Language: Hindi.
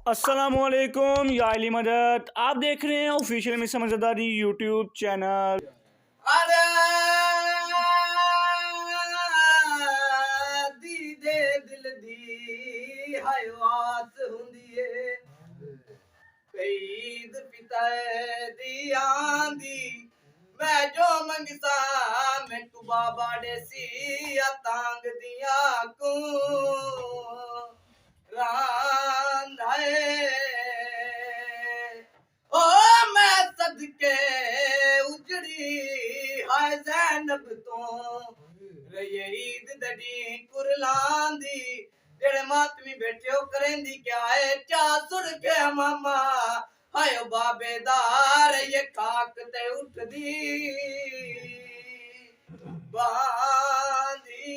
अस्सलामुअलैकुम या अली मदद। आप देख रहे हैं ऑफिशियल में समझदारी यूट्यूब चैनल। अरे दी दे दिल दी हवास हुंदी है ईद पिता दी आंदी मैं जो मंगसा मैं तू बाबा डेसी तांग दिया को रांधाए ओ मैं सदके उजड़ी हाय ज़ैनब तो रये ईद दड़ी कुरलांदी जेड़े मातमी बैठे हो करेंदी क्या है क्या सुर के मामा हाय बाबेदार ये काक ते उठदी बांदी